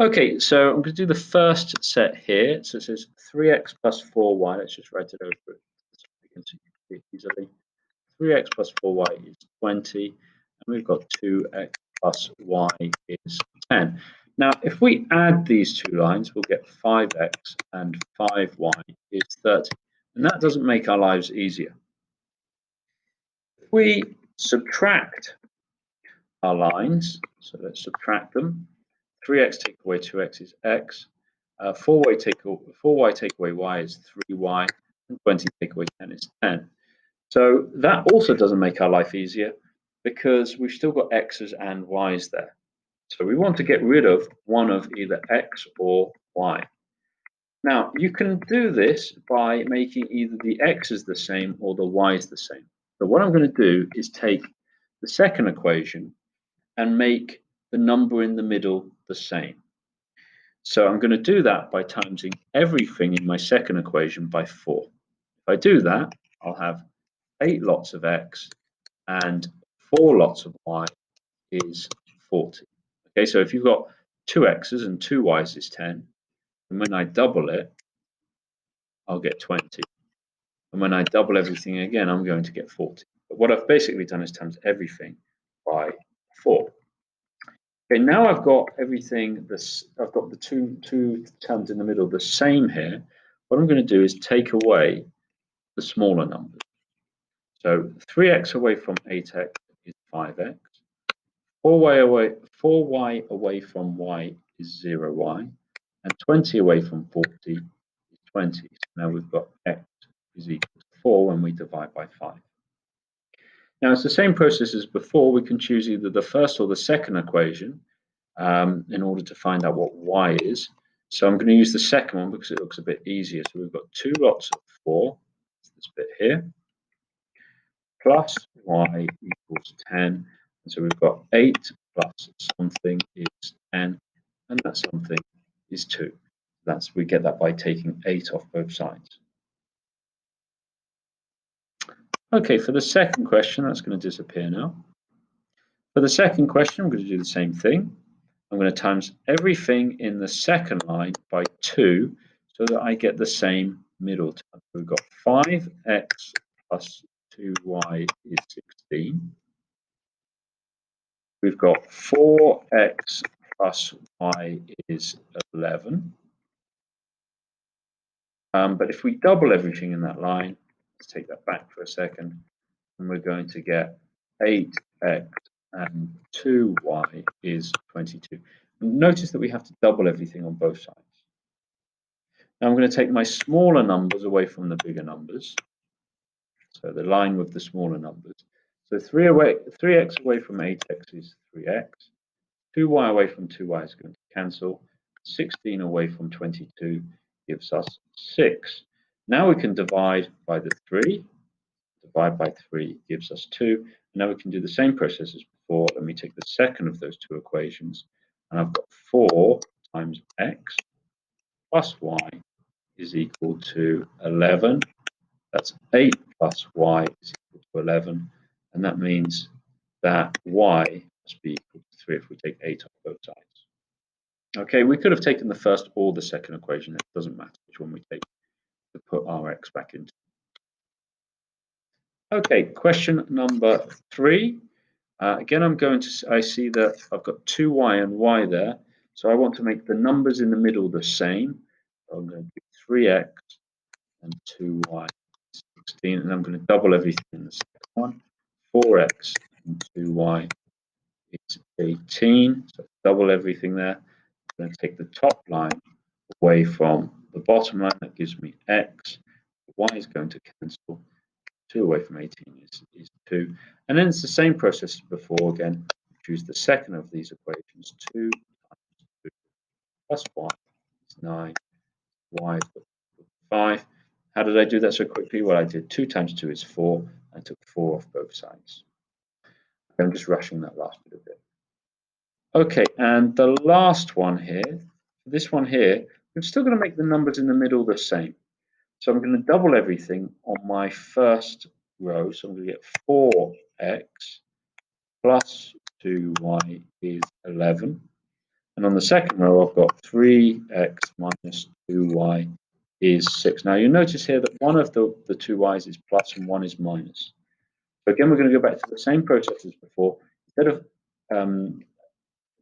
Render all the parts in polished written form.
Okay, so I'm going to do the first set here. So it says 3x plus 4y. Let's just write it over so we can see it easily. 3x plus 4y is 20, and we've got 2x plus y is 10. Now, if we add these two lines, we'll get 5x and 5y is 30. And that doesn't make our lives easier. If we subtract our lines, so let's subtract them. 3x take away 2x is x. 4y take away y is 3y. And 20 take away 10 is 10. So that also doesn't make our life easier because we've still got x's and y's there. So we want to get rid of one of either x or y. Now, you can do this by making either the x's the same or the y's the same. So what I'm going to do is take the second equation and make the number in the middle the same. So I'm going to do that by timesing everything in my second equation by 4. If I do that, I'll have 8 lots of x and 4 lots of y is 40. Okay, so if you've got 2 x's and 2 y's is 10, and when I double it, I'll get 20. And when I double everything again, I'm going to get 40. But what I've basically done is times everything by 4. Okay, now I've got everything. I've got the two terms in the middle the same here. What I'm going to do is take away the smaller numbers. So 3x away from 8x is 5x. 4y away from y is 0y. And 20 away from 40 is 20. So now we've got x is equal to 4 when we divide by 5. Now it's the same process as before. We can choose either the first or the second equation in order to find out what y is. So I'm going to use the second one because it looks a bit easier. So we've got 2 lots of 4, this bit here, plus y equals 10. And so we've got 8 plus something is 10, and that something is 2. We get that by taking 8 off both sides. Okay, for the second question, that's going to disappear now. For the second question, I'm going to do the same thing. I'm going to times everything in the second line by 2 so that I get the same middle term. We've got 5x plus 2y is 16. We've got 4x plus y is 11. But if we double everything in that line, let's take that back for a second, and we're going to get 8x and 2y is 22. Notice that we have to double everything on both sides. Now I'm going to take my smaller numbers away from the bigger numbers. So the line with the smaller numbers. So 3x away from 8x is 3x. 2y away from 2y is going to cancel. 16 away from 22 gives us 6. Now we can divide by the 3. Divide by 3 gives us 2. Now we can do the same process as before. Let me take the second of those two equations. And I've got 4 times x plus y is equal to 11. That's 8 plus y is equal to 11. And that means that y must be equal to 3 if we take 8 off both sides. Okay, we could have taken the first or the second equation. It doesn't matter which one we take to put our x back into. Okay, question number 3. Again, I see that I've got 2y and y there. So I want to make the numbers in the middle the same. So I'm going to do 3x and 2y is 16. And I'm going to double everything in the second one. 4x and 2y is 18. So double everything there. I'm going to take the top line away from the bottom line. That gives me x. Y is going to cancel. 2 away from 18 is 2. And then it's the same process as before. Again, choose the second of these equations. 2 times 2 plus y is 9. Y is 5. How did I do that so quickly? Well, I did 2 times 2 is 4. I took 4 off both sides. I'm just rushing that last bit a bit. Okay, and the last one here, this one here, we're still going to make the numbers in the middle the same. So I'm going to double everything on my first row. So I'm going to get 4x plus 2y is 11. And on the second row, I've got 3x minus 2y is 6. Now, you'll notice here that one of the two y's is plus and one is minus. So again, we're going to go back to the same process as before. Instead of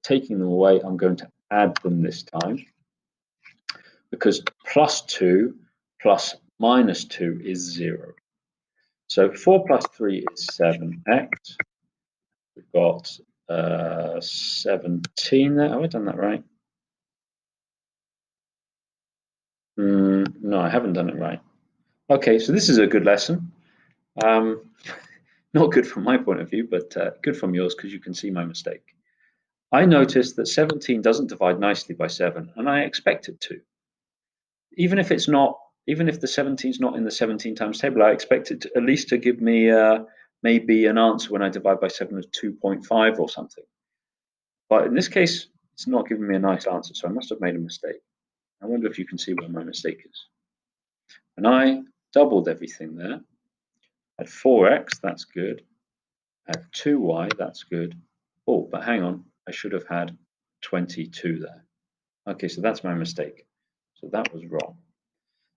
taking them away, I'm going to add them this time, because plus 2 plus minus 2 is 0. So 4 plus 3 is 7x. We've got 17 there. Have I done that right? No, I haven't done it right. Okay, so this is a good lesson. Not good from my point of view, but good from yours, because you can see my mistake. I noticed that 17 doesn't divide nicely by 7, and I expect it to. Even if it's not, even if the 17 is not in the 17 times table, I expect it to, at least to give me maybe an answer when I divide by 7 of 2.5 or something. But in this case, it's not giving me a nice answer, so I must have made a mistake. I wonder if you can see where my mistake is. And I doubled everything there. At 4x, that's good. At 2y, that's good. Oh, but hang on, I should have had 22 there. Okay, so that's my mistake. So that was wrong.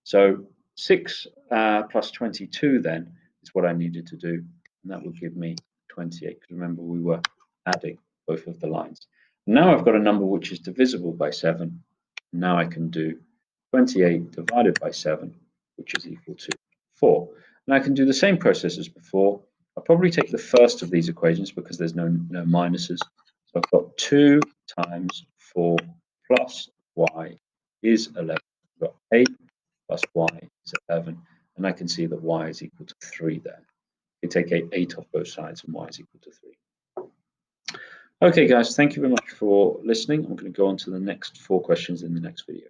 So 6 plus 22 then is what I needed to do, and that would give me 28, because remember we were adding both of the lines. Now I've got a number which is divisible by 7. Now I can do 28 divided by 7, which is equal to 4. And I can do the same process as before. I'll probably take the first of these equations because there's no minuses. So I've got 2 times 4 plus y is 11. I've got 8 plus y is 11. And I can see that y is equal to 3 there. You take 8 off both sides and y is equal to 3. Okay, guys, thank you very much for listening. I'm going to go on to the next 4 questions in the next video.